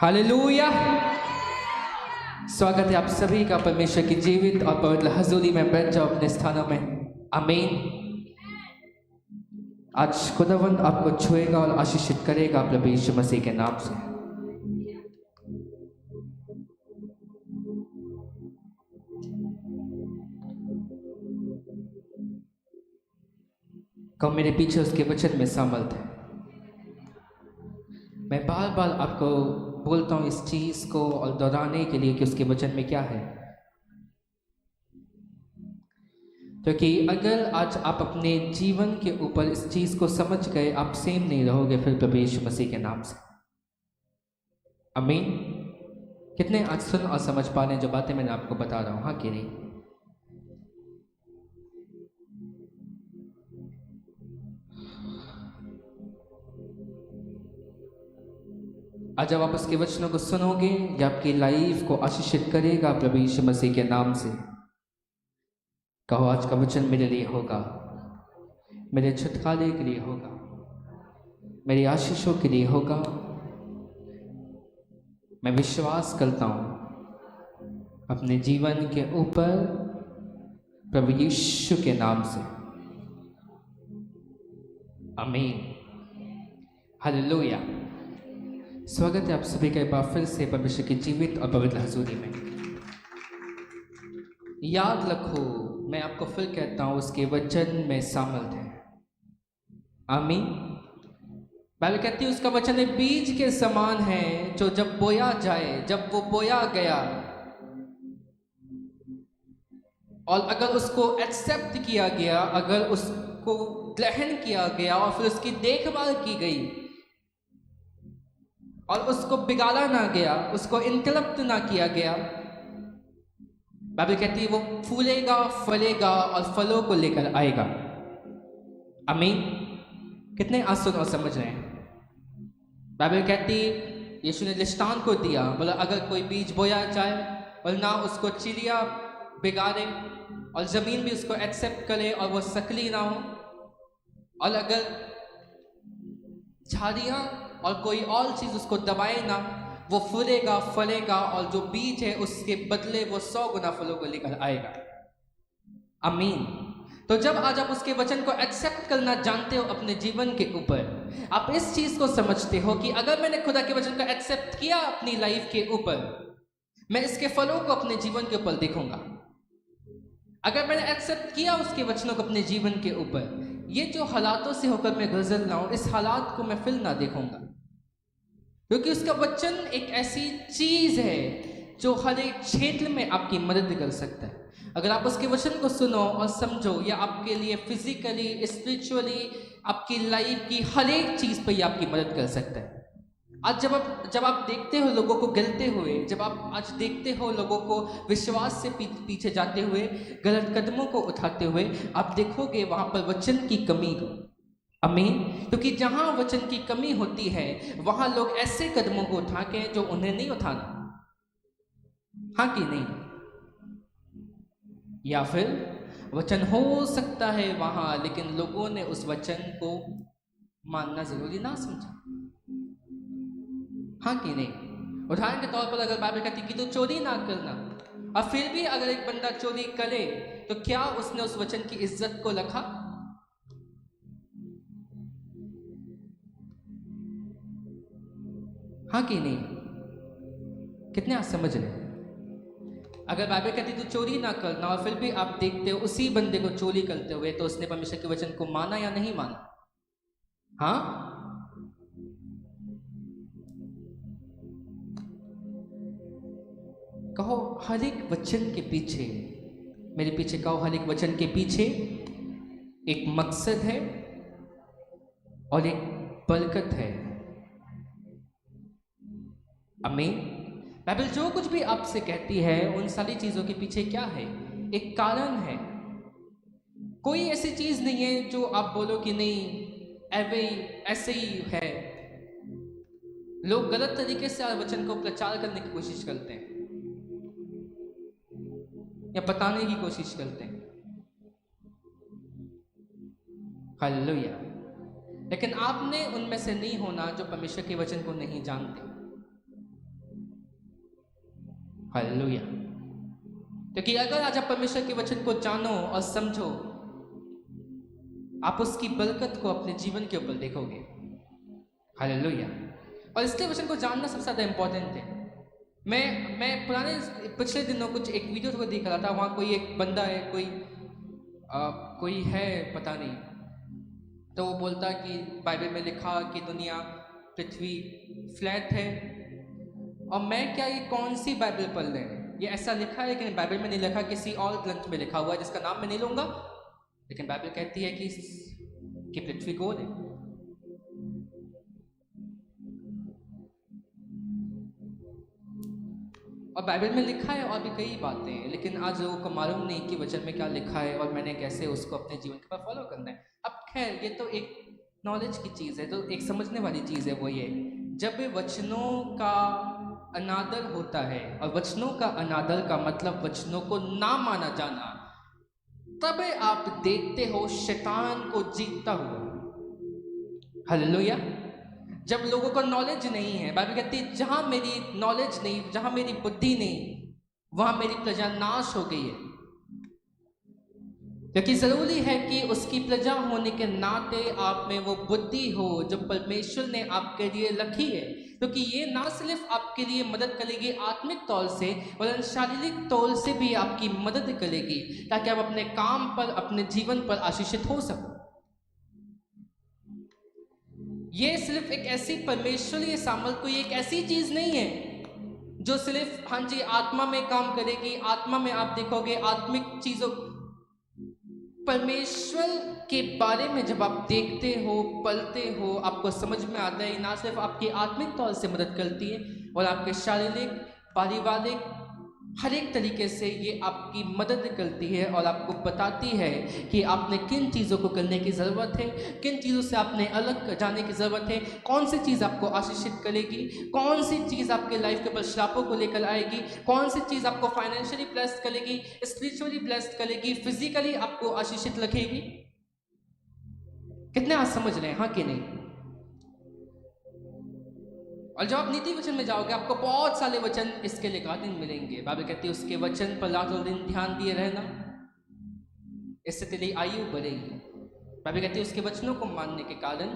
Hallelujah. स्वागत है आप सभी का परमेश्वर की जीवित और पवित्र हजूरी में। बैठ जाओ अपने स्थानों में। आमीन। आज खुदावंद आपको छुएगा और आशीषित करेगा प्रभु यीशु मसीह के नाम से। कब मेरे पीछे उसके वचन में शामिल थे। मैं बार बार आपको बोलता हूँ इस चीज को और दोहराने के लिए कि उसके वचन में क्या है, क्योंकि अगर आज आप अपने जीवन के ऊपर इस चीज को समझ गए, आप सेम नहीं रहोगे फिर प्रभु यीशु मसीह के नाम से। आमीन। कितने आज सुन और समझ पा रहे हैं जो बातें मैंने आपको बता रहा हूं? हाँ कि नहीं? आज जब आप उसके वचनों को सुनोगे, ये आपकी लाइफ को आशीषित करेगा प्रभु यीशु मसीह के नाम से। कहो, आज का वचन मेरे लिए होगा, मेरे छुटकारे के लिए होगा, मेरी आशीषों के लिए होगा। मैं विश्वास करता हूं अपने जीवन के ऊपर प्रभु यीशु के नाम से। आमीन। हालेलुया। स्वागत है आप सभी का एक बार फिर से परमेश्वर की जीवित और पवित्र हजूरी में। याद रखो, मैं आपको फिर कहता हूं, उसके वचन में शामिल थे। आमीन। बाइबल कहती है उसका वचन एक बीज के समान है जो जब बोया जाए, जब वो बोया गया और अगर उसको एक्सेप्ट किया गया, अगर उसको ग्रहण किया गया और फिर उसकी देखभाल की गई और उसको बिगाड़ा ना गया, उसको इंटरप्ट ना किया गया, बाइबल कहती है वो फूलेगा, फलेगा और फलों को लेकर आएगा। आमीन। कितने आंसू और समझ रहे हैं? बाइबल कहती यीशु ने दृष्टांत को दिया, बोला अगर कोई बीज बोया जाए और ना उसको चिड़िया बिगाड़े और जमीन भी उसको एक्सेप्ट करे और वो सकली ना हो, और अगर झाड़ियां और कोई और चीज उसको दबाए ना, वो फूलेगा, फलेगा और जो बीज है उसके बदले वो 100 गुना फलों को लेकर आएगा। आमीन। तो जब आज आप उसके वचन को एक्सेप्ट करना जानते हो अपने जीवन के ऊपर, आप इस चीज को समझते हो कि अगर मैंने खुदा के वचन को एक्सेप्ट किया अपनी लाइफ के ऊपर, मैं इसके फलों को अपने जीवन के ऊपर देखूंगा। अगर मैंने एक्सेप्ट किया उसके वचनों को अपने जीवन के ऊपर, ये जो हालातों से होकर मैं गुजर रहा हूं, इस हालात को मैं फिर ना देखूंगा, क्योंकि उसका वचन एक ऐसी चीज है जो हर एक क्षेत्र में आपकी मदद कर सकता है। अगर आप उसके वचन को सुनो और समझो, या आपके लिए फिजिकली, स्पिरिचुअली, आपकी लाइफ की हर एक चीज पर यह आपकी मदद कर सकता है। आज जब आप देखते हो लोगों को गिरते हुए, जब आप आज देखते हो लोगों को विश्वास से पीछे जाते हुए, गलत कदमों को उठाते हुए, आप देखोगे वहां पर वचन की कमी हो। आमीन। क्योंकि जहां वचन की कमी होती है वहां लोग ऐसे कदमों को उठा के जो उन्हें नहीं उठाना। हाँ कि नहीं? या फिर वचन हो सकता है वहां, लेकिन लोगों ने उस वचन को मानना जरूरी ना समझा। हाँ कि नहीं? उदाहरण के तौर पर अगर बाइबल कहती कि तू चोरी ना करना, और फिर भी अगर एक बंदा चोरी करे, तो क्या उसने उस वचन की इज्जत को रखा? हाँ कि नहीं? कितने आप समझ रहे? अगर बाइबल कहती तू चोरी ना करना और फिर भी आप देखते हो उसी बंदे को चोरी करते हुए, तो उसने परमेश्वर के वचन को माना या नहीं माना? हाँ? कहो, हर एक वचन के पीछे, मेरे पीछे कहो, हर एक वचन के पीछे एक मकसद है और एक बरकत है। आमीन। बाइबल जो कुछ भी आपसे कहती है उन सारी चीजों के पीछे क्या है? एक कारण है। कोई ऐसी चीज नहीं है जो आप बोलो कि नहीं ऐसे ही है। लोग गलत तरीके से वचन को प्रचार करने की कोशिश करते हैं या बताने की कोशिश करते हैं। हालेलुया। लेकिन आपने उनमें से नहीं होना जो परमेश्वर के वचन को नहीं जानते। हालेलुया। क्योंकि अगर आज आप परमेश्वर के वचन को जानो और समझो, आप उसकी बरकत को अपने जीवन के ऊपर देखोगे। हालेलुया। और इसके वचन को जानना सबसे ज़्यादा इंपॉर्टेंट है। मैं पिछले दिनों कुछ एक वीडियो को देख रहा था, वहाँ कोई एक बंदा है, कोई है पता नहीं, तो वो बोलता कि बाइबल में लिखा कि दुनिया पृथ्वी फ्लैट है, और मैं क्या ये कौन सी बाइबल पढ़ रहे हैं, ये ऐसा लिखा है लेकिन बाइबल में नहीं लिखा, किसी और ग्रंथ में लिखा हुआ है जिसका नाम मैं नहीं लूँगा, लेकिन बाइबल कहती है कि पृथ्वी गोल है। और बाइबल में लिखा है और भी कई बातें हैं, लेकिन आज लोगों को मालूम नहीं कि वचन में क्या लिखा है और मैंने कैसे उसको अपने जीवन के पर फॉलो करना है। अब खैर ये तो एक नॉलेज की चीज़ है, तो एक समझने वाली चीज़ है, वो ये जब वचनों का अनादर होता है, और वचनों का अनादर का मतलब वचनों को ना माना जाना, तब आप देखते हो शैतान को जीतता हुआ। हालेलुया। जब लोगों को नॉलेज नहीं है, बाइबल कहती है जहां मेरी नॉलेज नहीं, जहां मेरी बुद्धि नहीं, वहां मेरी प्रजा नाश हो गई है। क्योंकि जरूरी है कि उसकी प्रजा होने के नाते आप में वो बुद्धि हो जो परमेश्वर ने आपके लिए रखी है, क्योंकि ये ना सिर्फ आपके लिए मदद करेगी आत्मिक तौर से, वरन शारीरिक तौर से भी आपकी मदद करेगी, ताकि आप अपने काम पर, अपने जीवन पर आशीषित हो सको। ये सिर्फ एक ऐसी परमेश्वरीय सामर्थ, कोई एक ऐसी चीज नहीं है जो सिर्फ हाँ जी आत्मा में काम करेगी, आत्मा में आप देखोगे आत्मिक चीजों। परमेश्वर के बारे में जब आप देखते हो, पढ़ते हो, आपको समझ में आता है, ना सिर्फ आपकी आत्मिक तौर से मदद करती है, और आपके शारीरिक, पारिवारिक, हर एक तरीके से ये आपकी मदद करती है और आपको बताती है कि आपने किन चीज़ों को करने की ज़रूरत है, किन चीज़ों से आपने अलग जाने की ज़रूरत है, कौन सी चीज़ आपको आशीषित करेगी, कौन सी चीज़ आपके लाइफ के ऊपर श्रापों को लेकर आएगी, कौन सी चीज़ आपको फाइनेंशियली ब्लेस्ड करेगी, स्पिरिचुअली ब्लेस्ड करेगी, फिजिकली आपको आशीषित रखेगी। कितने आज समझ रहे हैं, हाँ कि नहीं? और जब आप नीति वचन में जाओगे आपको बहुत सारे वचन इसके रिगार्डिंग मिलेंगे। बाइबल कहती है उसके वचन पर रातों दिन ध्यान दिए रहना, इससे तेरी आयु बढ़ेगी। बाइबल कहती है उसके वचनों को मानने के कारण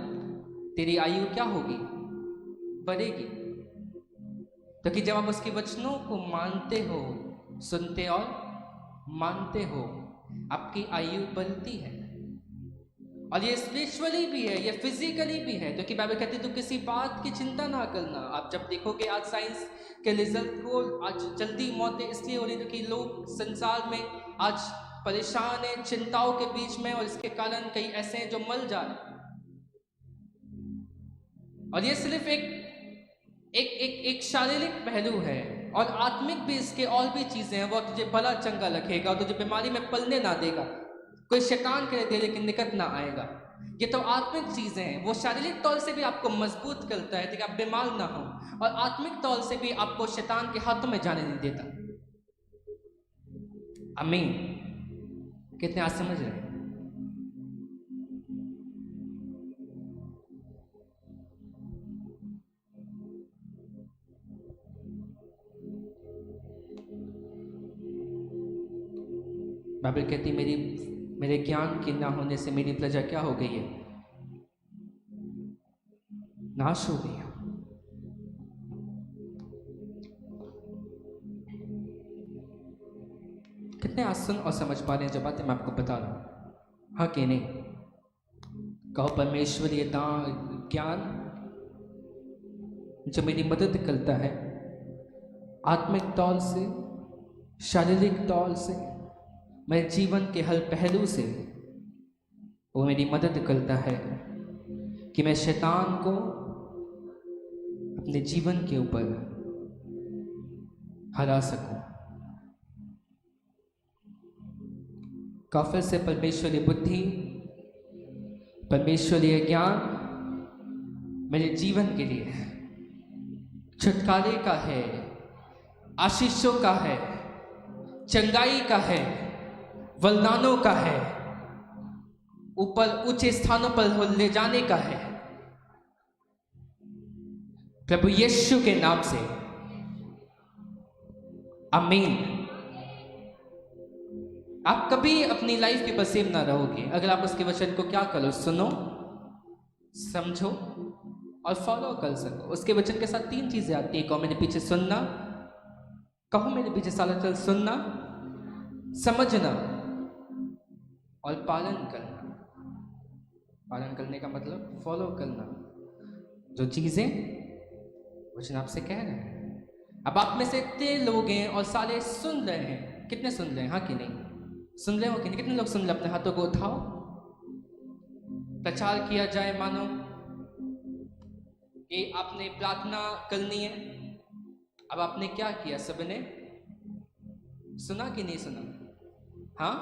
तेरी आयु क्या होगी? बढ़ेगी। क्योंकि जब आप उसके वचनों को मानते हो, सुनते और मानते हो, आपकी आयु बढ़ती है। और ये स्पिरिचुअली भी है, ये फिजिकली भी है, क्योंकि बाइबल कहती है तो किसी बात की चिंता ना करना। आप जब देखोगे आज साइंस के रिजल्ट को, आज जल्दी मौतें इसलिए हो रही क्योंकि लोग संसार में आज परेशान हैं, चिंताओं के बीच में, और इसके कारण कई ऐसे हैं जो मर जा रहे हैं। और ये सिर्फ एक शारीरिक पहलू है, और आत्मिक भी इसके और भी चीजें हैं। वो तुझे भला चंगा रखेगा और तुझे बीमारी में पलने ना देगा, कोई शैतान करे दे लेकिन निकट ना आएगा। ये तो आत्मिक चीजें हैं। वो शारीरिक तौर से भी आपको मजबूत करता है ताकि आप बीमार ना हो, और आत्मिक तौर से भी आपको शैतान के हाथों में जाने नहीं देता। आमीन। कितने आज समझ रहे हैं? बाइबल कहती मेरे ज्ञान के ना होने से मेरी प्रजा क्या हो गई है? नाश हो गई है। कितने आज सुन और समझ पा रहे हैं जो बातें मैं आपको बता रहा हूं, हाँ कि नहीं? कहो परमेश्वरीय ज्ञान जो मेरी मदद करता है आत्मिक तौर से, शारीरिक तौर से, मेरे जीवन के हर पहलू से, वो मेरी मदद करता है कि मैं शैतान को अपने जीवन के ऊपर हरा सकूं। काफिर से परमेश्वरीय बुद्धि, परमेश्वरीय ज्ञान मेरे जीवन के लिए छुटकारे का है, आशीषों का है, चंगाई का है, वरदानों का है, ऊपर ऊंचे स्थानों पर ले जाने का है। प्रभु यीशु के नाम से आमीन। आप कभी अपनी लाइफ के पसीब ना रहोगे अगर आप उसके वचन को क्या करो, सुनो, समझो और फॉलो कर सको। उसके वचन के साथ 3 चीजें आती है, कहो मेरे पीछे सुनना, कहो मेरे पीछे साला चल सुनना, समझना और पालन करना। पालन करने का मतलब फॉलो करना जो चीजें वचन आपसे कह रहे हैं। अब आप में से इतने लोग हैं और साले सुन रहे हैं, कितने सुन रहे हैं, हाँ कि नहीं? सुन रहे हो कि नहीं? कितने लोग सुन रहे? अपने हाथों को उठाओ। प्रचार किया जाए मानो कि आपने प्रार्थना करनी है। अब आपने क्या किया? सबने सुना कि नहीं सुना? हाँ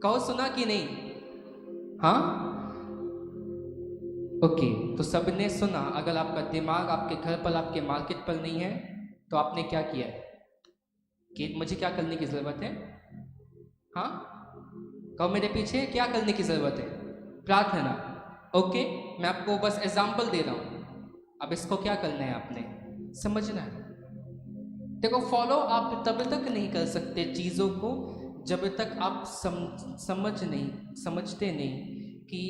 कहो, सुना कि नहीं? हाँ ओके, तो सबने सुना। अगर आपका दिमाग आपके घर पर, आपके मार्केट पर नहीं है तो आपने क्या किया है कि मुझे क्या करने की जरूरत है? हाँ कहो मेरे पीछे, क्या करने की जरूरत है? प्रार्थना। ओके, मैं आपको बस एग्जाम्पल दे रहा हूं। अब इसको क्या करना है? आपने समझना है। देखो, फॉलो आप तब तक नहीं कर सकते चीज़ों को जब तक आप समझते नहीं कि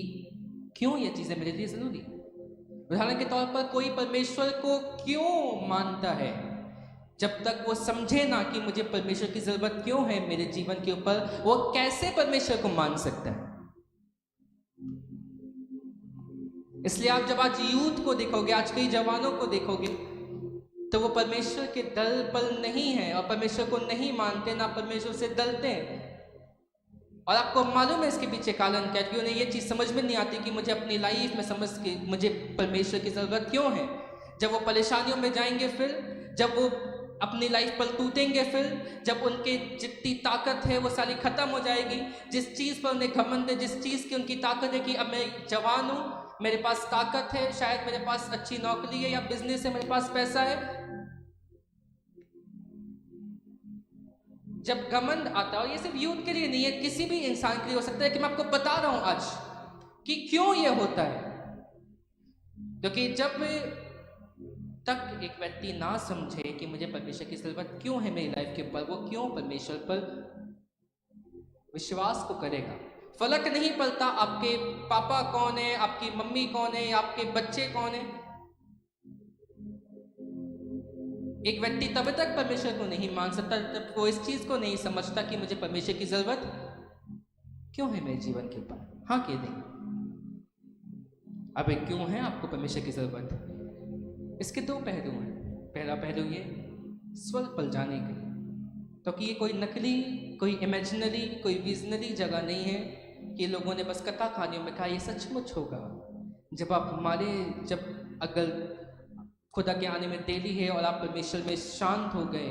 क्यों ये चीज़ें मेरे लिए ज़रूरी। उदाहरण के तौर पर कोई परमेश्वर को क्यों मानता है, जब तक वो समझे ना कि मुझे परमेश्वर की ज़रूरत क्यों है मेरे जीवन के ऊपर, वो कैसे परमेश्वर को मान सकता है? इसलिए आप जब आज यूथ को देखोगे, आज के जवानों को देखोगे, तो वो परमेश्वर के दल पर नहीं है और परमेश्वर को नहीं मानते, ना परमेश्वर से डरते हैं। और आपको मालूम है इसके पीछे कारण क्या? क्यों उन्हें ये चीज़ समझ में नहीं आती कि मुझे अपनी लाइफ में समझ के मुझे परमेश्वर की ज़रूरत क्यों है। जब वो परेशानियों में जाएंगे, फिर जब वो अपनी लाइफ पर टूटेंगे, फिर जब उनके जितनी ताकत है वो सारी खत्म हो जाएगी। जिस चीज़ पर उन्हें घमंड है, जिस चीज़ की उनकी ताकत है कि अब मैं जवान हूँ, मेरे पास ताकत है, शायद मेरे पास अच्छी नौकरी है या बिजनेस है, मेरे पास पैसा है, जब घमंड आता है, और ये सिर्फ यूथ के लिए नहीं है, किसी भी इंसान के लिए हो सकता है, कि मैं आपको बता रहा हूं आज कि क्यों ये होता है। क्योंकि जब तक एक व्यक्ति ना समझे कि मुझे परमेश्वर की जरूरत क्यों है मेरी लाइफ के ऊपर, वो क्यों परमेश्वर पर विश्वास को करेगा। फर्क नहीं पड़ता आपके पापा कौन है, आपकी मम्मी कौन है, आपके बच्चे कौन है। एक व्यक्ति तब तक परमेश्वर को नहीं मान सकता जब वो इस चीज को नहीं समझता कि मुझे परमेश्वर की जरूरत क्यों है मेरे जीवन के ऊपर। हाँ कह दें, अब क्यों है आपको परमेश्वर की जरूरत? इसके 2 पहलू हैं। पहला पहलू ये स्वर्ग पर जाने के लिए, तो कि ये कोई नकली, कोई इमेजिनरी, कोई विजनरी जगह नहीं है कि लोगों ने बस कथा कहानियों में कहा ये सचमुच होगा। जब अगर खुदा के आने में देरी है और आप परमेश्वर में शांत हो गए,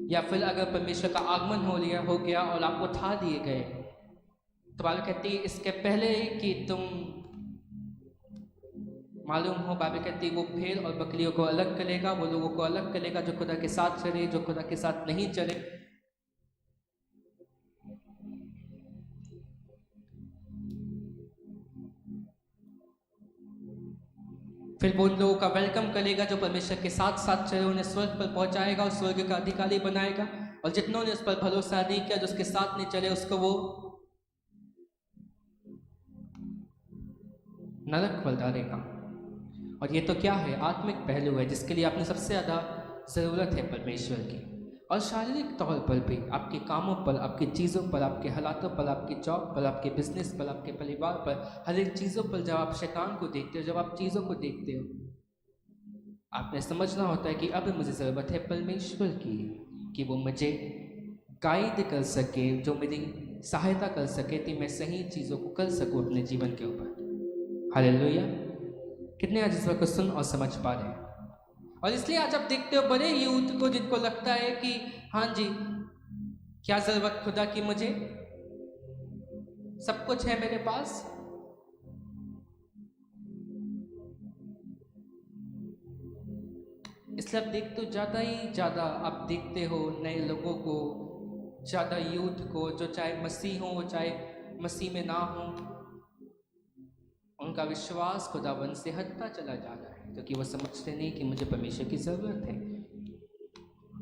या फिर अगर परमेश्वर का आगमन हो गया और आप उठा दिए गए, तो बाइबल कहती है इसके पहले कि तुम मालूम हो, बाइबल कहती है वो भेड़ और बकरियों को अलग करेगा, वो लोगों को अलग करेगा जो खुदा के साथ चले, जो खुदा के साथ नहीं चले। फिर वो उन लोगों का वेलकम करेगा जो परमेश्वर के साथ साथ चले, उन्हें स्वर्ग पर पहुंचाएगा और स्वर्ग का अधिकारी बनाएगा। और जितनों ने उस पर भरोसा नहीं किया, जो उसके साथ नहीं चले, उसको वो नरक पर डालेगा। और ये तो क्या है? आत्मिक पहलू है जिसके लिए आपने सबसे ज़्यादा ज़रूरत है परमेश्वर की। और शारीरिक तौर पर भी आपके कामों पर, आपकी चीज़ों पर, आपके हालातों पर, आपकी जॉब पर, आपके बिजनेस पर, आपके परिवार पर, हर एक चीज़ों पर जब आप शैतान को देखते हो, जब आप चीज़ों को देखते हो, आपने समझना होता है कि अब मुझे ज़रूरत है परमेश्वर की, कि वो मुझे गाइड कर सके, जो मेरी सहायता कर सके कि मैं सही चीज़ों को कर सकूँ अपने जीवन के ऊपर। हालेलुया! कितने आज इस वक्त सुन और समझ पा रहे हैं? और इसलिए आज आप देखते हो बड़े यूथ को जिनको लगता है कि हाँ जी, क्या जरूरत खुदा की, मुझे सब कुछ है मेरे पास। इसलिए आप देखते हो ज़्यादा ही ज़्यादा आप देखते हो नए लोगों को, ज़्यादा यूथ को, जो चाहे मसीह हो चाहे मसीह में ना हो, उनका विश्वास खुदावन से हटता चला जा रहा है, क्योंकि वो समझते नहीं कि मुझे परमेश्वर की ज़रूरत है।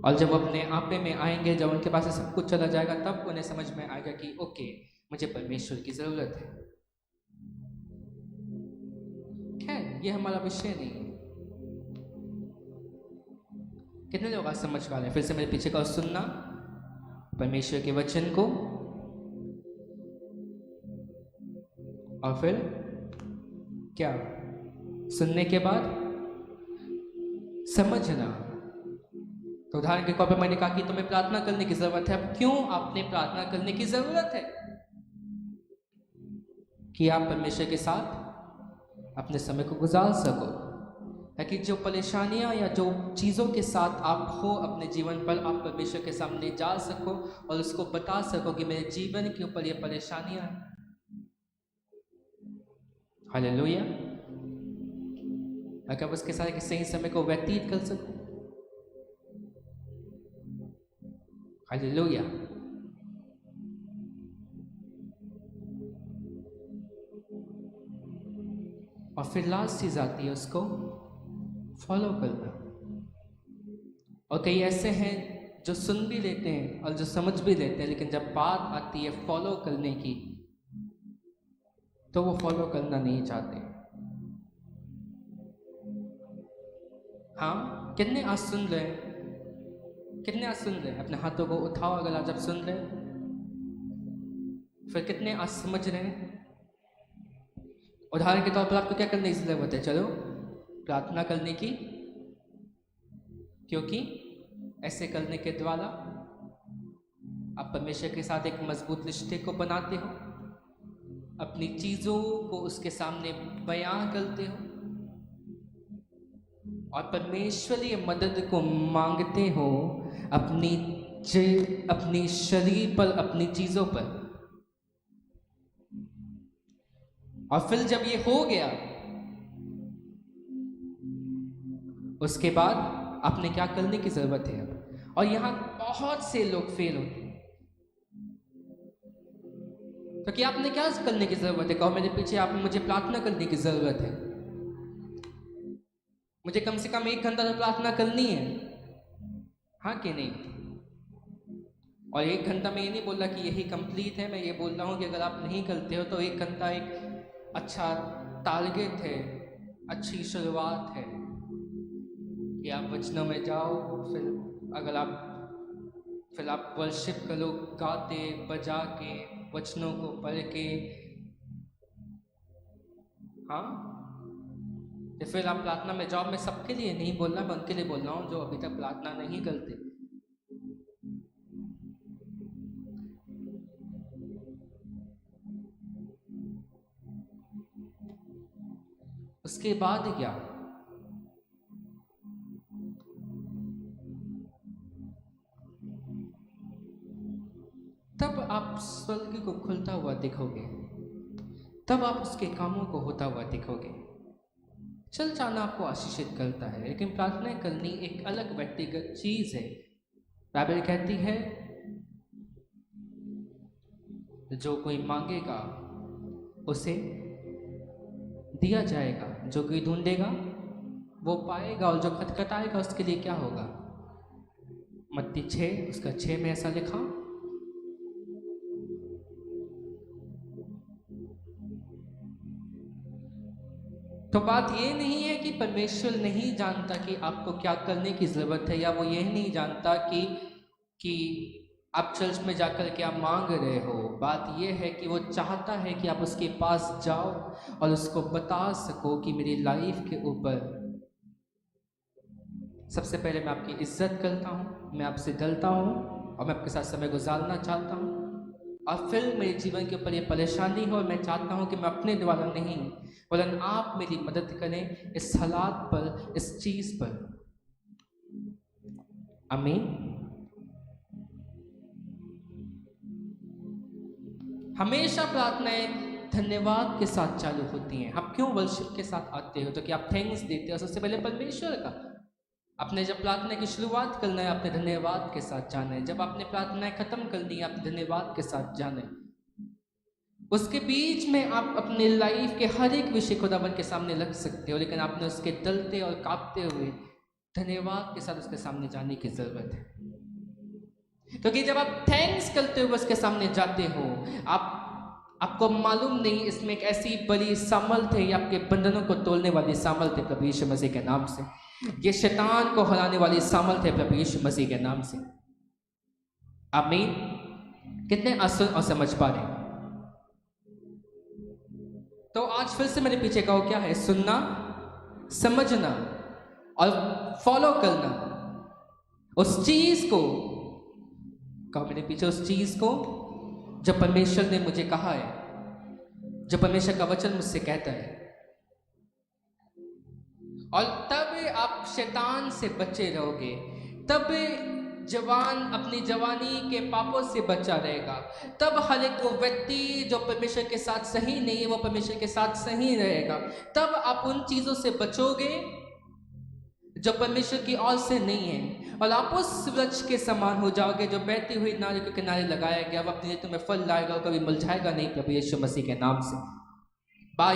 और जब अपने आपे में आएंगे, जब उनके पास से सब कुछ चला जाएगा, तब उन्हें समझ में आएगा कि ओके, मुझे परमेश्वर की ज़रूरत है। खैर, ये हमारा विषय नहीं है। कितने लोग आज समझ पा रहे हैं? फिर से मेरे पीछे का सुनना परमेश्वर के वचन को, और फिर क्या? सुनने के बाद समझना। तो उदाहरण के तौर पर मैंने कहा कि तुम्हें प्रार्थना करने की जरूरत है। अब क्यों आपने प्रार्थना करने की जरूरत है? कि आप परमेश्वर के साथ अपने समय को गुजार सको, ताकि जो परेशानियां या जो चीज़ों के साथ आप हो अपने जीवन पर, आप परमेश्वर के सामने जा सको और उसको बता सको कि मेरे जीवन के ऊपर ये परेशानियां हैं। हालेलुया। अगर उसके साथ एक सही समय को व्यतीत कर सको। हालेलुया। और फिर लास्ट चीज आती है उसको फॉलो करना। और कई ऐसे हैं जो सुन भी लेते हैं और जो समझ भी लेते हैं, लेकिन जब बात आती है फॉलो करने की तो वो फॉलो करना नहीं चाहते। हाँ, कितने आज सुन रहे हैं? कितने आज सुन रहे हैं? अपने हाथों को उठाओ अगर आज आप सुन रहे हैं। फिर कितने आज समझ रहे हैं? उदाहरण के तौर पर आपको क्या करने की जरूरत है? चलो प्रार्थना करने की, क्योंकि ऐसे करने के द्वारा आप परमेश्वर के साथ एक मजबूत रिश्ते को बनाते हो, अपनी चीज़ों को उसके सामने बयां करते हो और परमेश्वरीय मदद को मांगते हो अपनी शरीर पर, अपनी चीज़ों पर। और फिर जब ये हो गया, उसके बाद आपने क्या करने की जरूरत है अब? और यहां बहुत से लोग फेल होते हैं। तो क्या आपने क्या करने की जरूरत है? कहो मेरे पीछे, आप मुझे प्रार्थना करने की जरूरत है। मुझे कम से कम 1 घंटा तो प्रार्थना करनी है, हाँ कि नहीं? और 1 घंटा में ये नहीं बोल रहा कि यही कंप्लीट है, मैं ये बोल रहा हूं कि अगर आप नहीं करते हो तो 1 घंटा एक अच्छा टारगेट है, अच्छी शुरुआत है कि आप वचनों में जाओ। फिर आप वर्शिप करो, गाते बजा के, वचनों को पढ़ के, हाँ। तो फिर आप प्रार्थना में जाओ। मैं सबके लिए नहीं बोल रहा, मैं उनके लिए बोल रहा हूँ जो अभी तक प्रार्थना नहीं करते। उसके बाद क्या? तब आप स्वर्ग को खुलता हुआ दिखोगे, तब आप उसके कामों को होता हुआ दिखोगे। चल जाना आपको आशीषित करता है, लेकिन प्रार्थना करनी एक अलग व्यक्तिगत चीज है। बाइबल कहती है जो कोई मांगेगा उसे दिया जाएगा, जो कोई ढूंढेगा वो पाएगा, और जो खटखटाएगा उसके लिए क्या होगा? मत्ती 6 उसका 6 में ऐसा लिखा। तो बात ये नहीं है कि परमेश्वर नहीं जानता कि आपको क्या करने की जरूरत है, या वो ये नहीं जानता कि आप चर्च में जाकर क्या मांग रहे हो। बात यह है कि वो चाहता है कि आप उसके पास जाओ और उसको बता सको कि मेरी लाइफ के ऊपर सबसे पहले मैं आपकी इज्जत करता हूँ, मैं आपसे डरता हूँ और मैं आपके साथ समय गुजारना चाहता हूँ। और फिर मेरे जीवन के ऊपर ये परेशानी हो और मैं चाहता हूँ कि मैं अपने द्वारा नहीं, वरन आप मेरी मदद करें इस हालात पर, इस चीज़ पर। आमीन। हमेशा प्रार्थनाएं धन्यवाद के साथ चालू होती हैं। आप क्यों वर्शिप के साथ आते हो? तो कि आप थैंक्स देते हो सबसे पहले परमेश्वर का। आपने जब प्रार्थना की शुरुआत करना है, आपने धन्यवाद के साथ जाना है। जब आपने प्रार्थनाएं खत्म कर दी, आपने धन्यवाद के साथ जाना है। उसके बीच में आप अपने लाइफ के हर एक विषय खुदावन के सामने रख सकते हो, लेकिन आपने उसके डरते और कांपते हुए धन्यवाद के साथ उसके सामने जाने की जरूरत है, क्योंकि जब आप थैंक्स करते हुए उसके सामने जाते हो, आपको मालूम नहीं इसमें एक ऐसी बड़ी सामर्थ है, ये आपके बंधनों को तोड़ने वाली सामर्थ है प्रभु यीशु मसीह के नाम से। ये शैतान को हराने वाली सामर्थ है प्रभु यीशु मसीह के नाम से। आमीन। कितने आसान और समझ पा रहे? तो आज फिर से मेरे पीछे कहो, क्या है? सुनना, समझना और फॉलो करना उस चीज को। कहो मेरे पीछे, उस चीज को जो परमेश्वर ने मुझे कहा है, जो परमेश्वर का वचन मुझसे कहता है। और तब आप शैतान से बचे रहोगे, तब जवान अपनी जवानी के पापों से बचा रहेगा, तब हर एक वो व्यक्ति जो परमेश्वर के साथ सही नहीं है वो परमेश्वर के साथ सही रहेगा। तब आप उन चीजों से बचोगे जो परमेश्वर की ओर से नहीं है, और आप उस वृक्ष के समान हो जाओगे जो बहती हुई नाली के किनारे लगाया गया, वो अपने तुम्हें फल लाएगा, कभी मुरझाएगा नहीं प्रभु यीशु मसीह के नाम से।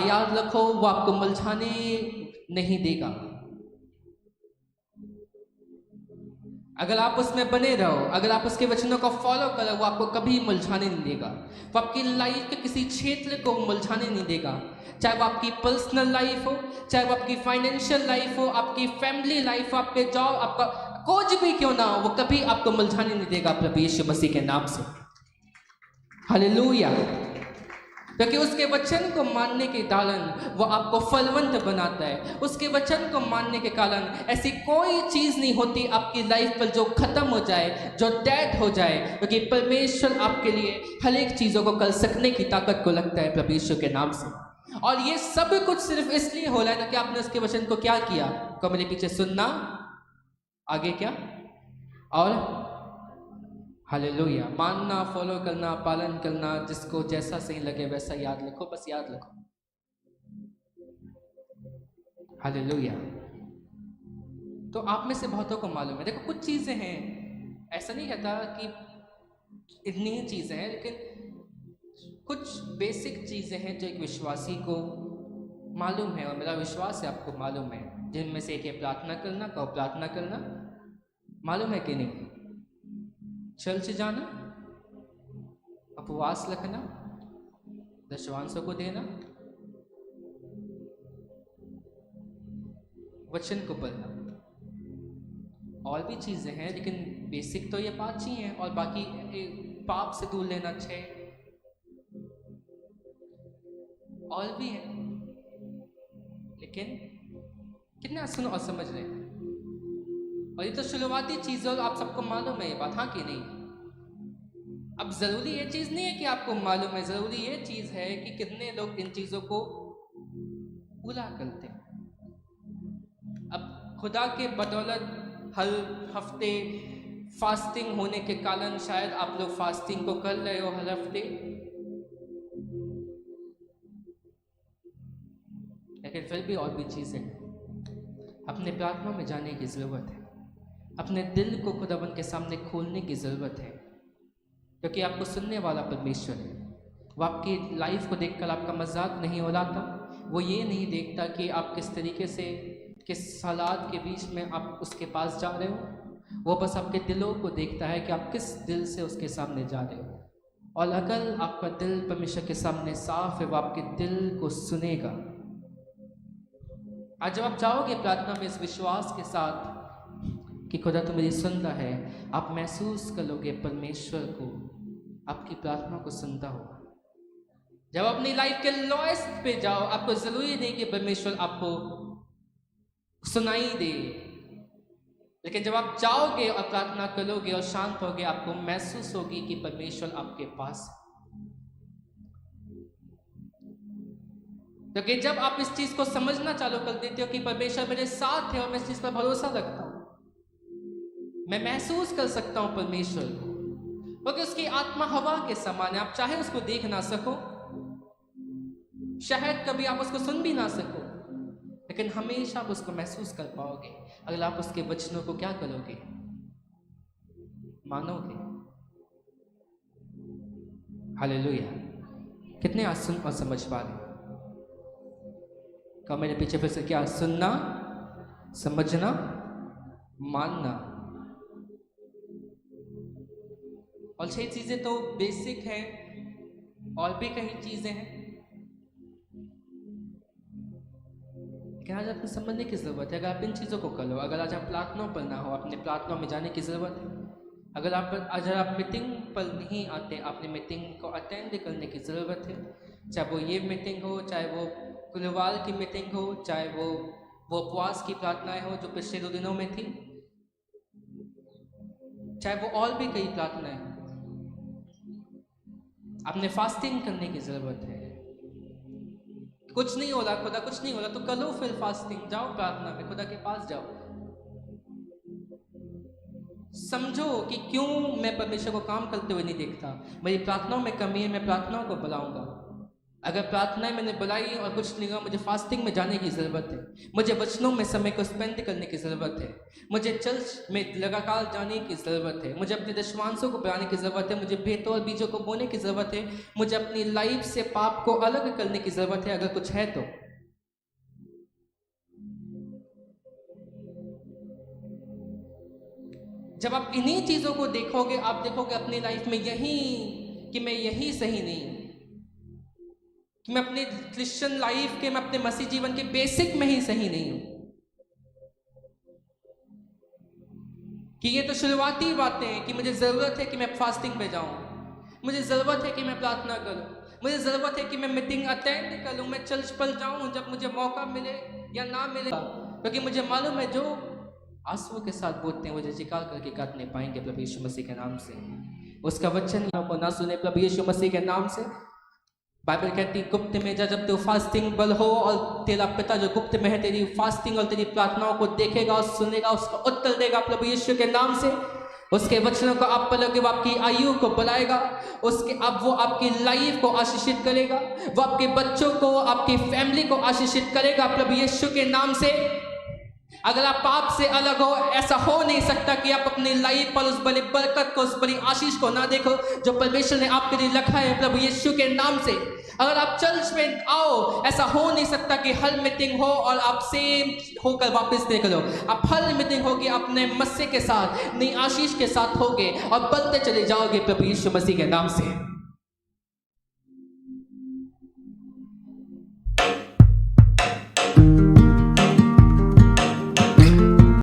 याद रखो, वो आपको मुरझाने नहीं देगा। अगर आप उसमें बने रहो, अगर आप उसके वचनों को फॉलो करो, वो आपको कभी मुरझाने नहीं देगा। वो आपकी लाइफ के किसी क्षेत्र को मुरझाने नहीं देगा, चाहे वो आपकी पर्सनल लाइफ हो, चाहे वो आपकी फाइनेंशियल लाइफ हो, आपकी फैमिली लाइफ हो, आपके जॉब, आपका कुछ भी क्यों ना हो, वो कभी आपको मुरझाने नहीं देगा प्रभु यीशु मसीह के नाम से। हालेलुया। क्योंकि उसके वचन को मानने के कारण वो आपको फलवंत बनाता है। उसके वचन को मानने के कारण ऐसी कोई चीज नहीं होती आपकी लाइफ पर जो खत्म हो जाए, जो डेड हो जाए, क्योंकि परमेश्वर आपके लिए हर एक चीजों को कर सकने की ताकत को लगता है प्रभु यीशु के नाम से। और ये सब कुछ सिर्फ इसलिए हो रहा है कि आपने उसके वचन को क्या किया? को मेरे पीछे सुनना, आगे क्या? और हालेलुया, मानना, फॉलो करना, पालन करना, जिसको जैसा सही लगे वैसा याद रखो, बस याद रखो। हालेलुया। तो आप में से बहुतों को मालूम है, देखो कुछ चीजें हैं, ऐसा नहीं कहता कि इतनी ही चीजें हैं, लेकिन कुछ बेसिक चीजें हैं जो एक विश्वासी को मालूम है, और मेरा विश्वास है आपको मालूम है। जिनमें से एक है प्रार्थना करना। कहो प्रार्थना करना। मालूम है कि नहीं? चर्च जाना, उपवास रखना, दशवांशों को देना, वचन को पढ़ना, और भी चीजें हैं, लेकिन बेसिक तो ये 5 ही हैं। और बाकी पाप से दूर लेना 6 और भी है, लेकिन कितना सुनो और समझ रहे हैं। और ये तो शुरुआती चीज है, आप सबको मालूम है ये बात, हाँ कि नहीं? अब जरूरी ये चीज नहीं है कि आपको मालूम है, जरूरी ये चीज है कि कितने लोग इन चीजों को पूरा करते हैं। अब खुदा के बदौलत हर हफ्ते फास्टिंग होने के कारण शायद आप लोग फास्टिंग को कर रहे हो हर हफ्ते, लेकिन फिर भी और भी चीजें अपने प्रार्थना में जाने की जरूरत है। अपने दिल को खुदाबंद के सामने खोलने की ज़रूरत है, क्योंकि आपको सुनने वाला परमेश्वर है। वो आपकी लाइफ को देखकर आपका मजाक नहीं उड़ाता, वो ये नहीं देखता कि आप किस तरीके से, किस हालात के बीच में आप उसके पास जा रहे हो। वो बस आपके दिलों को देखता है कि आप किस दिल से उसके सामने जा रहे हो। और अगर आपका दिल परमेश्वर के सामने साफ है, वो आपके दिल को सुनेगा। आज जब आप जाओगे प्रार्थना में इस विश्वास के साथ कि खुदा तो मेरी सुनता है, आप महसूस करोगे परमेश्वर को आपकी प्रार्थना को सुनता होगा। जब अपनी लाइफ के लोएस्ट पे जाओ, आपको जरूरी नहीं कि परमेश्वर आपको सुनाई दे, लेकिन जब आप जाओगे और प्रार्थना करोगे और शांत होगे, आपको महसूस होगी कि परमेश्वर आपके पास है। क्योंकि जब आप इस चीज को समझना चालू कर देते हो कि परमेश्वर मेरे साथ है और मैं इस चीज पर भरोसा रखता हूं, मैं महसूस कर सकता हूं परमेश्वर को, क्योंकि उसकी आत्मा हवा के समान है। आप चाहे उसको देख ना सको, शायद कभी आप उसको सुन भी ना सको, लेकिन हमेशा आप उसको महसूस कर पाओगे अगर आप उसके वचनों को क्या करोगे? मानोगे। हालेलुया। कितने आज सुन और समझ पा रहे? कहा मेरे पीछे फिर से क्या? सुनना, समझना मानना। और 6 चीजें तो बेसिक हैं, और भी कई चीजें हैं कि आज आपको समझने की जरूरत है। अगर आप इन चीजों को कर लो, अगर आज आप प्रार्थना पर ना हो, अपने प्रार्थना में जाने की जरूरत है। अगर आप मीटिंग पर नहीं आते, अपनी मीटिंग को अटेंड करने की ज़रूरत है। चाहे वो ये मीटिंग हो, चाहे वो गुरुवार की मीटिंग हो, चाहे वो उपवास की प्रार्थनाएं हो जो पिछले 2 दिनों में थी, चाहे वो और भी कई प्रार्थनाएं हो, अपने फास्टिंग करने की ज़रूरत है। कुछ नहीं हो रहा, खुदा कुछ नहीं हो रहा, तो करो फिर फास्टिंग, जाओ प्रार्थना में, खुदा के पास जाओ। समझो कि क्यों मैं परमेश्वर को काम करते हुए नहीं देखता। मेरी प्रार्थनाओं में कमी है, मैं प्रार्थनाओं को बुलाऊंगा। अगर प्रार्थनाएं मैंने बुलाई और कुछ नहीं हुआ, मुझे फास्टिंग में जाने की ज़रूरत है। मुझे वचनों में समय को स्पेंड करने की ज़रूरत है। मुझे चर्च में लगातार जाने की ज़रूरत है। मुझे अपने दशमांशों को बढ़ाने की ज़रूरत है। मुझे बेतौर बीजों को बोने की ज़रूरत है। मुझे अपनी लाइफ से पाप को अलग करने की ज़रूरत है, अगर कुछ है तो। जब आप इन्हीं चीज़ों को देखोगे, आप देखोगे अपनी लाइफ में यही कि मैं यही सही नहीं हूँ, कि मैं अपने क्रिश्चियन लाइफ के, मैं अपने मसीह जीवन के बेसिक में ही सही नहीं हूँ, कि ये तो शुरुआती बातें हैं कि मुझे ज़रूरत है कि मैं फास्टिंग पे जाऊँ, मुझे ज़रूरत है कि मैं प्रार्थना करूँ, मुझे ज़रूरत है कि मैं मीटिंग अटेंड करूँ, मैं चर्च पर जाऊँ जब मुझे मौका मिले या ना मिले, क्योंकि मुझे मालूम है जो आंसुओं के साथ बोलते हैं वो झिझकार करके काट नहीं पाएंगे प्रभु यीशु मसीह के नाम से। उसका वचन को ना सुने प्रभु यीशु मसीह के नाम से। बाइबल कहती है गुप्त में जा, जब तू फास्टिंग बल हो और तेरा पिता जो गुप्त में है तेरी फास्टिंग और तेरी प्रार्थनाओं को देखेगा और सुनेगा, उसका उत्तर देगा प्रभु यीशु के नाम से। उसके वचनों को आप पढ़ोगे, वो आपकी आयु को बढ़ाएगा, उसके अब वो आपकी लाइफ को आशीषित करेगा, वो आपके बच्चों को, आपकी फैमिली को आशीषित करेगा प्रभु यीशु के नाम से। अगर आप पाप से अलग हो, ऐसा हो नहीं सकता कि आप अपनी लाइफ पर उस बड़ी बरकत को, उस बड़ी आशीष को ना देखो जो परमेश्वर ने आपके लिए रखा है प्रभु यीशु के नाम से। अगर आप चर्च में आओ, ऐसा हो नहीं सकता कि हर मीटिंग हो और आप सेम होकर वापस देख लो। आप हर मीटिंग होगी अपने मसीह के साथ, नई आशीष के साथ होगे और बढ़ते चले जाओगे प्रभु यीशु मसीह के नाम से।